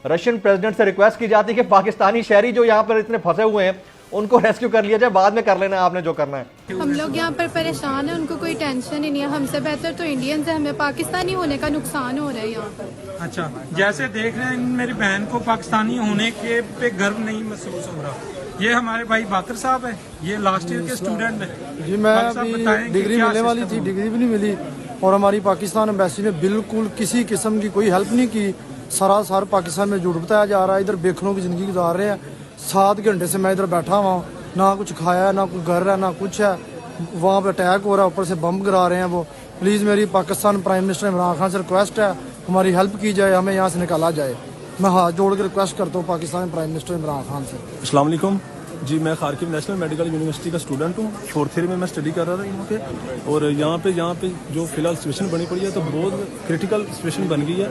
Russian president से request की जाती है कि पाकिस्तानी शहरी जो यहाँ पर इतने फंसे हुए हैं उनको रेस्क्यू कर लिया जाए, बाद में कर लेना आपने जो करना है। हम लोग यहाँ पर परेशान हैं, उनको कोई टेंशन ही नहीं है। हमसे बेहतर तो इंडियंस है, हमें पाकिस्तानी होने का नुकसान हो रहा है यहाँ पर। अच्छा, जैसे देख रहे हैं मेरी बहन को पाकिस्तानी होने के पे गर्व नहीं महसूस हो रहा। ये हमारे भाई बाकर साहब है, ये लास्ट ईयर के स्टूडेंट है जी। मैं अभी डिग्री मिलने वाली थी, डिग्री भी नहीं मिली और हमारी पाकिस्तान एम्बेसी ने बिल्कुल किसी किस्म की कोई हेल्प नहीं की। सरासर पाकिस्तान में झूठ बताया जा रहा है। इधर बेखनों की जिंदगी गुजार रहे हैं। 7 घंटे से मैं इधर बैठा हुआ हूँ, ना कुछ खाया, ना कोई घर है, ना कुछ है। वहाँ पे अटैक हो रहा है, ऊपर से बम गिरा रहे हैं वो। प्लीज़ मेरी पाकिस्तान प्राइम मिनिस्टर इमरान खान से रिक्वेस्ट है, हमारी हेल्प की जाए, हमें यहाँ से निकाला जाए। मैं हाथ जोड़ के रिक्वेस्ट करता हूँ पाकिस्तान प्राइम मिनिस्टर इमरान खान से। अस्सलाम वालेकुम जी। मैं खारकिब नेशनल मेडिकल यूनिवर्सिटी का स्टूडेंट हूँ। 4th ईयर में मैं स्टडी कर रहा था यहाँ पे। और यहाँ पे जो फिलहाल सिचुएशन बनी पड़ी है तो बहुत क्रिटिकल सिचुएशन बन गई है।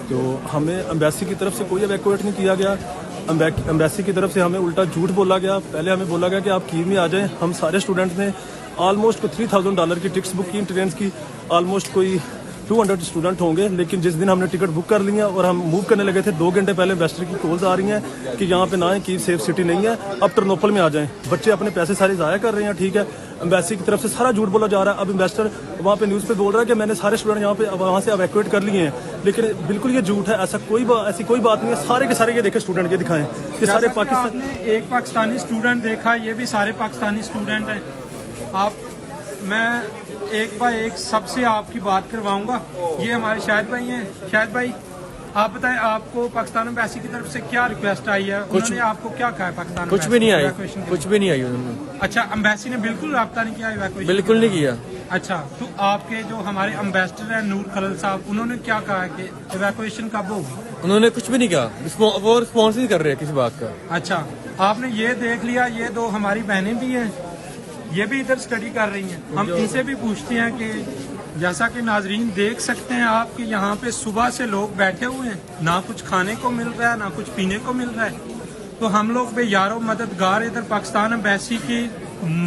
तो हमें एम्बेसी की तरफ से कोई एवैक्यूएट नहीं किया गया। एम्बेसी की तरफ से हमें उल्टा झूठ बोला गया। पहले हमें बोला गया कि आप कीव में आ जाएं। हम सारे स्टूडेंट्स ने ऑलमोस्ट $3,000 की टिकट्स बुक की ट्रेन की। ऑलमोस्ट कोई 200 स्टूडेंट होंगे, लेकिन जिस दिन हमने टिकट बुक कर ली है और हम मूव करने लगे थे 2 घंटे पहले इन्वेस्टर की कॉल्स आ रही हैं कि यहाँ पे ना है, कीव सेफ सिटी नहीं है, अब टर्नोपल में आ जाएं। बच्चे अपने पैसे सारे ज़ाया कर रहे हैं, ठीक है। एम्बेसी की तरफ से सारा झूठ बोला जा रहा है। अब इन्वेस्टर वहाँ पे न्यूज़ पे बोल रहा है कि मैंने सारे स्टूडेंट यहाँ पे वहाँ से एवैक्यूएट कर लिए हैं, लेकिन बिल्कुल ये झूठ है। ऐसी कोई बात नहीं है। सारे के सारे ये देखे स्टूडेंट ये दिखाएं कि सारे पाकिस्तान। एक पाकिस्तानी स्टूडेंट देखा, ये भी सारे पाकिस्तानी स्टूडेंट हैं। मैं एक बाय एक सबसे आपकी बात करवाऊंगा। ये हमारे शाहिद भाई हैं। शाहिद भाई, आप बताएं, आपको पाकिस्तान एम्बेसी की तरफ से क्या रिक्वेस्ट आई है? उन्होंने आपको क्या कहा है? पाकिस्तान कुछ भी नहीं आई, कुछ भी नहीं आई उन्होंने। अच्छा, एम्बेसी ने बिल्कुल रब्ता नहीं किया इवैक्यूएशन? बिल्कुल नहीं किया। अच्छा, तो आपके जो हमारे एम्बेसडर हैं नूर खलल साहब, उन्होंने क्या कहा है कि इवैक्यूएशन कब होगी? उन्होंने कुछ भी नहीं कहा, वो रिस्पॉन्स नहीं कर रहे किसी बात का। अच्छा, आपने ये देख लिया, ये 2 हमारी बहनें भी हैं, ये भी इधर स्टडी कर रही हैं। हम इनसे भी पूछते हैं कि जैसा कि नाजरीन देख सकते हैं आप कि यहाँ पे सुबह से लोग बैठे हुए हैं, ना कुछ खाने को मिल रहा है, ना कुछ पीने को मिल रहा है। तो हम लोग भी यारो मददगार इधर पाकिस्तान एम्बेसी की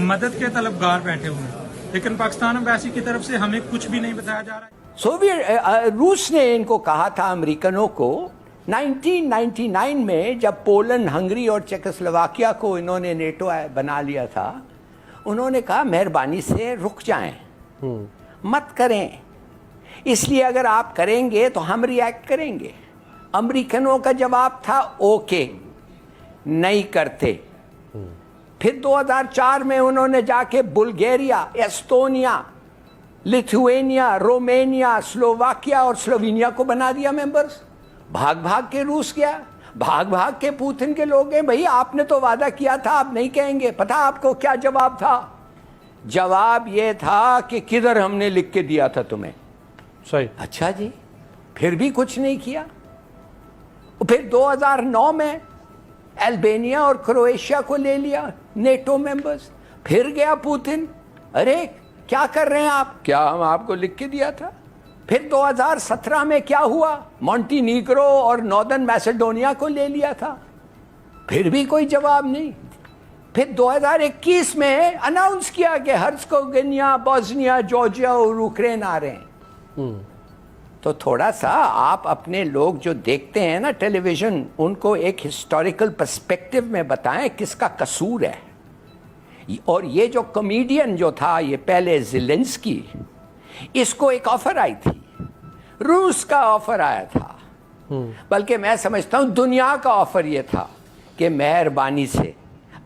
मदद के तलबगार बैठे हुए हैं, लेकिन पाकिस्तान एम्बेसी की तरफ से हमें कुछ भी नहीं बताया जा रहा है। रूस ने इनको कहा था, अमेरिकनों को, 1999 में जब पोलैंड, हंगरी और चेकोस्लोवाकिया को इन्होंने नेटो बना लिया था, उन्होंने कहा मेहरबानी से रुक जाएं, मत करें, इसलिए अगर आप करेंगे तो हम रिएक्ट करेंगे। अमेरिकनों का जवाब था ओके, नहीं करते। फिर 2004 में उन्होंने जाके Bulgaria, Estonia, Lithuania, Romania, Slovakia और स्लोवेनिया को बना दिया मेंबर्स। भाग भाग के रूस गया, भाग भाग के पुतिन के लोग हैं। भाई आपने तो वादा किया था, आप नहीं कहेंगे। पता आपको क्या जवाब था? जवाब ये था कि किधर हमने लिख के दिया था तुम्हें। सही। अच्छा जी, फिर भी कुछ नहीं किया। फिर 2009 में अल्बानिया और क्रोएशिया को ले लिया नेटो मेंबर्स। फिर गया पुतिन, अरे क्या कर रहे हैं आप, क्या हम आपको लिख के दिया था? फिर 2017 में क्या हुआ, मॉन्टीनीग्रो और नॉर्दर्न मैसेडोनिया को ले लिया था, फिर भी कोई जवाब नहीं। फिर 2021 में अनाउंस किया कि हर्ज़गोविना, बोस्निया, जॉर्जिया और यूक्रेन आ रहे हैं। तो थोड़ा सा आप अपने लोग जो देखते हैं ना टेलीविज़न, उनको एक हिस्टोरिकल पर्सपेक्टिव में बताएं किसका कसूर है। और ये जो कॉमेडियन जो था, ये पहले ज़ेलेंस्की, इसको एक ऑफर आई थी, रूस का ऑफर आया था, बल्कि मैं समझता हूं दुनिया का ऑफर यह था कि मेहरबानी से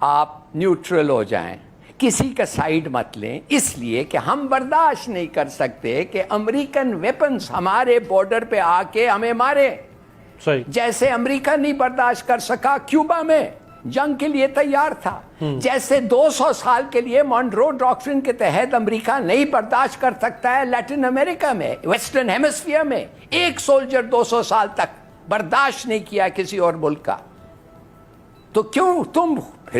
आप न्यूट्रल हो जाएं, किसी का साइड मत लें, इसलिए कि हम बर्दाश्त नहीं कर सकते कि अमेरिकन वेपन्स हमारे बॉर्डर पे आके हमें मारे। सही। जैसे अमेरिका नहीं बर्दाश्त कर सका क्यूबा में, जंग के लिए तैयार था, जैसे 200 साल के लिए मॉन्ट्रो डॉक्ट्रिन के तहत अमेरिका नहीं बर्दाश्त कर सकता है लैटिन अमेरिका में, वेस्टर्न हेमिस्फीयर में एक सोल्जर 200 साल तक बर्दाश्त नहीं किया किसी और मुल्क का। तो क्यों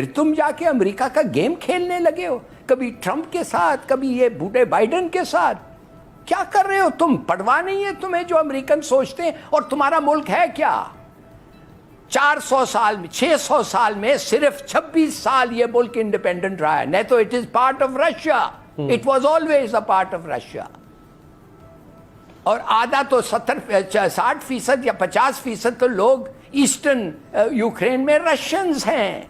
तुम जाके अमेरिका का गेम खेलने लगे हो, कभी ट्रंप के साथ, कभी ये बूढ़े बाइडेन के साथ? क्या कर रहे हो तुम? परवाह नहीं है तुम्हें जो अमेरिकन सोचते हैं? और तुम्हारा मुल्क है क्या? 400 साल में, 600 साल में सिर्फ 26 साल ये मुल्क इंडिपेंडेंट रहा है, नहीं तो it is part of Russia, it was always a part of Russia. और आधा तो 60% या 50% तो लोग ईस्टर्न यूक्रेन में रशियंस हैं,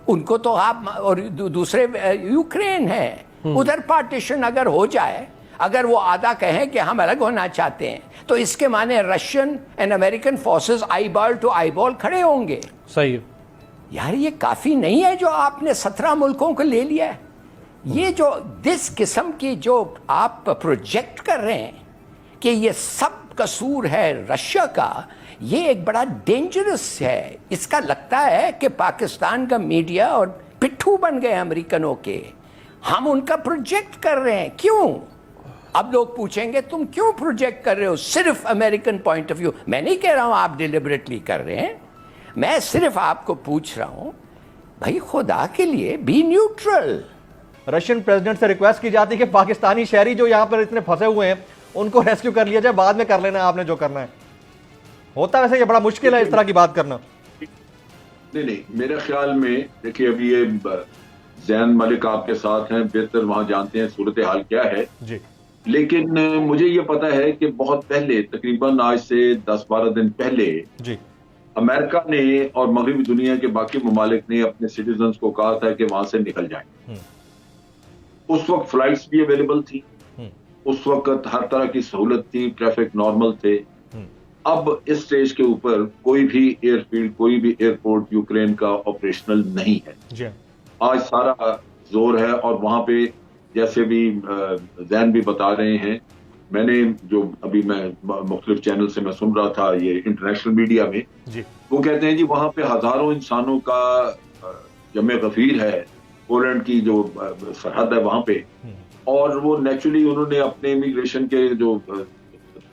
उनको तो आप, और दूसरे यूक्रेन है। उधर पार्टीशन अगर हो जाए, अगर वो आधा कहें कि हम अलग होना चाहते हैं, तो इसके माने Russian and American forces eyeball to eyeball खड़े होंगे। सही है यार ये काफी नहीं है जो आपने 17 मुल्कों को ले लिया है। ये जो दिस किस्म की जो आप प्रोजेक्ट कर रहे हैं कि ये सब कसूर है रशिया का, ये एक बड़ा डेंजरस है। इसका लगता है कि पाकिस्तान का मीडिया और पिट्ठू बन गए अमेरिकनों के, हम उनका प्रोजेक्ट कर रहे हैं। क्यों? अब लोग पूछेंगे तुम क्यों प्रोजेक्ट कर रहे हो सिर्फ अमेरिकन पॉइंट ऑफ व्यू। मैं नहीं कह रहा हूं आप डिलिबरेटली कर रहे हैं, मैं सिर्फ आपको पूछ रहा हूं भाई खुदा के लिए बी न्यूट्रल। रशियन प्रेसिडेंट से रिक्वेस्ट की जाती है कि पाकिस्तानी शहरी जो यहाँ पर इतने फंसे हुए हैं उनको रेस्क्यू कर लिया जाए, बाद में कर लेना आपने जो करना है। होता वैसे ये बड़ा मुश्किल है इस तरह की बात करना। नहीं, मेरे ख्याल में देखिए अभी ये जैन मलिक आपके साथ हैं, बेहतर वहां जानते हैं सूरत हाल क्या है जी। लेकिन मुझे ये पता है कि बहुत पहले, तकरीबन आज से 10-12 दिन पहले जी, अमेरिका ने और मगरबी दुनिया के बाकी ममालिक ने अपने सिटीजन्स को कहा था कि वहां से निकल जाएं। उस वक्त फ्लाइट्स भी अवेलेबल थी, उस वक्त हर तरह की सहूलत थी, ट्रैफिक नॉर्मल थे। अब इस स्टेज के ऊपर कोई भी एयरफील्ड, कोई भी एयरपोर्ट यूक्रेन का ऑपरेशनल नहीं है जी। आज सारा जोर है। और वहां पे जैसे भी जैन भी बता रहे हैं, मैंने जो अभी मैं मुख्तलिफ चैनल से मैं सुन रहा था ये इंटरनेशनल मीडिया में जी, वो कहते हैं जी वहां पे हजारों इंसानों का जमे गफीर है, पोलैंड की जो सरहद है वहां पे, और वो नेचुरली उन्होंने अपने इमिग्रेशन के जो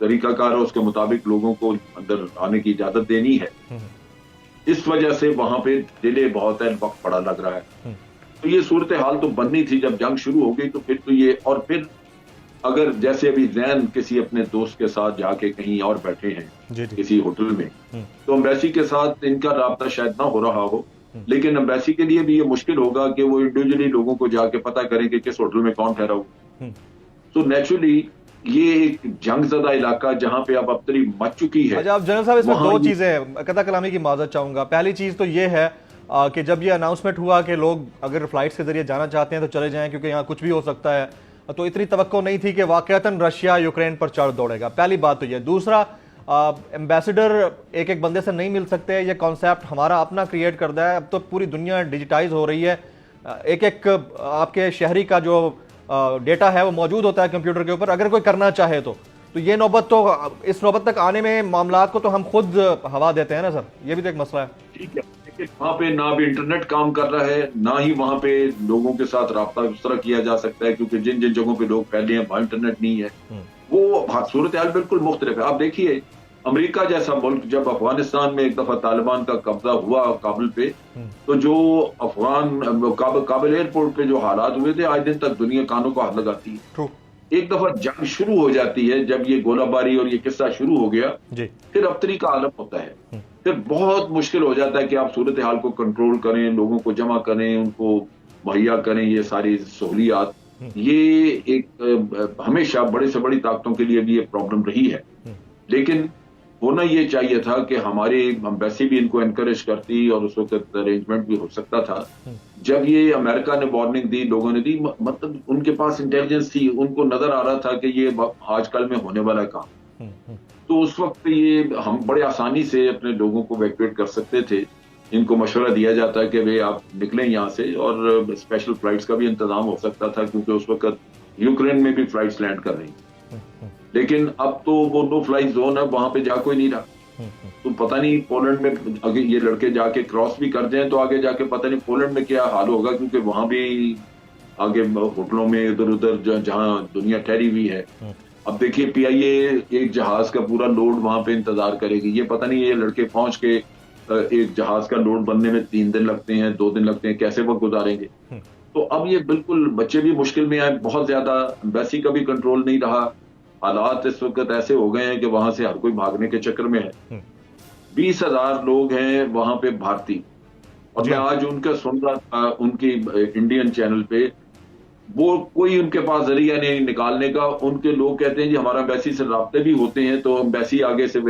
तरीकाकार है उसके मुताबिक लोगों को अंदर आने की इजाजत देनी है। इस वजह से वहां पे डिले बहुत है, वक्त बड़ा लग रहा है। तो ये सूरत हाल तो बननी थी जब जंग शुरू हो गई, तो फिर तो ये, और फिर अगर जैसे अभी जैन किसी अपने दोस्त के साथ जाके कहीं और बैठे हैं जी, जी। किसी होटल में, तो एम्बेसी के साथ इनका राब्ता शायद ना हो रहा हो, लेकिन एम्बेसी के लिए भी ये मुश्किल होगा कि वो इंडिविजुअली लोगों को जाके पता करें कि किस होटल में कौन ठहरा हो। तो नेचुरली ये एक जंगज़दा इलाका जहां पे अब अबतरी मच चुकी है। अच्छा, अब जनरल साहब इसमें दो चीजें हैं, कथा कलामी की माजरत चाहूंगा। पहली चीज तो ये है कि जब ये अनाउंसमेंट हुआ कि लोग अगर फ्लाइट के जरिए जाना चाहते हैं तो चले जाएं क्योंकि यहाँ कुछ भी हो सकता है, तो इतनी तवक्को नहीं थी कि वाकईतन रशिया यूक्रेन पर चढ़ दौड़ेगा। पहली बात तो ये। दूसरा, एम्बेसडर एक एक बंदे से नहीं मिल सकते, ये कॉन्सेप्ट हमारा अपना क्रिएट करता है। अब तो पूरी दुनिया डिजिटाइज हो रही है, एक एक आपके शहरी का जो डेटा है वो मौजूद होता है कंप्यूटर के ऊपर, अगर कोई करना चाहे तो ये नौबत, तो इस नौबत तक आने में मामलात को तो हम खुद हवा देते हैं ना सर, ये भी तो एक मसला है। ठीक है, लेकिन वहाँ पे ना भी इंटरनेट काम कर रहा है, ना ही वहाँ पे लोगों के साथ राब्ता उस तरह किया जा सकता है, क्योंकि जिन जिन जगहों पे लोग फैले हैं वहाँ इंटरनेट नहीं है। वो सूरत हाल बिल्कुल मुख्तलिफ है। आप देखिए अमेरिका जैसा मुल्क, जब अफगानिस्तान में एक दफा तालिबान का कब्जा हुआ काबुल पे, तो जो काबुल एयरपोर्ट पे जो हालात हुए थे, आज दिन तक दुनिया कानों को हाथ लगाती है। एक दफा जंग शुरू हो जाती है, जब ये गोलाबारी और ये किस्सा शुरू हो गया जी, फिर अबतरी का आलम होता है। फिर बहुत मुश्किल हो जाता है कि आप सूरत हाल को कंट्रोल करें, लोगों को जमा करें, उनको मुहैया करें ये सारी सहूलियात। ये एक हमेशा बड़े से बड़ी ताकतों के लिए भी ये प्रॉब्लम रही है। लेकिन होना ये चाहिए था कि हमारी एम्बेसी भी इनको एनकरेज करती और उस वक्त अरेंजमेंट भी हो सकता था। जब ये अमेरिका ने वार्निंग दी, लोगों ने दी, मतलब उनके पास इंटेलिजेंस थी, उनको नजर आ रहा था कि ये आजकल में होने वाला काम। तो उस वक्त ये हम बड़े आसानी से अपने लोगों को इवैक्यूएट कर सकते थे। इनको मशवरा दिया जाता है कि भाई आप निकलें यहाँ से, और स्पेशल फ्लाइट्स का भी इंतजाम हो सकता था, क्योंकि उस वक्त यूक्रेन में भी फ्लाइट्स लैंड कर रही। लेकिन अब तो वो नो फ्लाई जोन है, वहां पे जा कोई नहीं रहा। तो पता नहीं पोलैंड में अगर ये लड़के जाके क्रॉस भी कर जाएं तो आगे जाके पता नहीं पोलैंड में क्या हाल होगा, क्योंकि वहां भी आगे होटलों में इधर उधर जहां दुनिया ठहरी हुई है। अब देखिए PIA एक जहाज का पूरा लोड वहां पे इंतजार करेगी। ये पता नहीं ये लड़के पहुंच के एक जहाज का लोड बनने में 3 दिन लगते हैं, 2 दिन लगते हैं, कैसे वक्त गुजारेंगे। तो अब ये बिल्कुल बच्चे भी मुश्किल में आए बहुत ज्यादा। एम्बेसी का भी कंट्रोल नहीं रहा। हालात इस वक्त ऐसे हो गए हैं कि वहां से हर कोई भागने के चक्कर में है। 20,000 लोग हैं वहां पे भारतीय, और मैं आज उनका सुन रहा था उनकी इंडियन चैनल पे, वो कोई उनके पास जरिया नहीं निकालने का। उनके लोग कहते हैं जी हमारा एम्बेसी से राब्ते भी होते हैं, तो एम्बेसी आगे से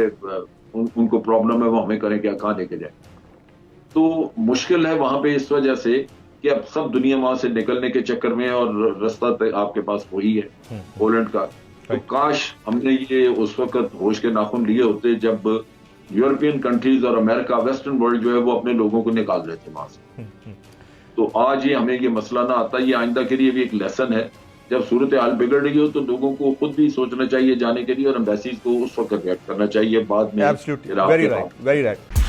उनको प्रॉब्लम है वो हमें करें क्या, कहाँ लेके जाए। तो मुश्किल है वहां पे इस वजह से कि अब सब दुनिया वहां से निकलने के चक्कर में है और रास्ता आपके पास वही है पोलैंड का। तो काश हमने ये उस वक्त होश के नाखून लिए होते जब यूरोपियन कंट्रीज और अमेरिका वेस्टर्न वर्ल्ड जो है वो अपने लोगों को निकाल रहे थे वहां से। तो आज ये हमें ये मसला ना आता, ये आइंदा के लिए भी एक लेसन है। जब सूरत हाल बिगड़ रही हो तो लोगों को खुद भी सोचना चाहिए जाने के लिए और एम्बेसीज को उस वक्त रिएक्ट करना चाहिए, बाद में। Absolutely, very right, very right.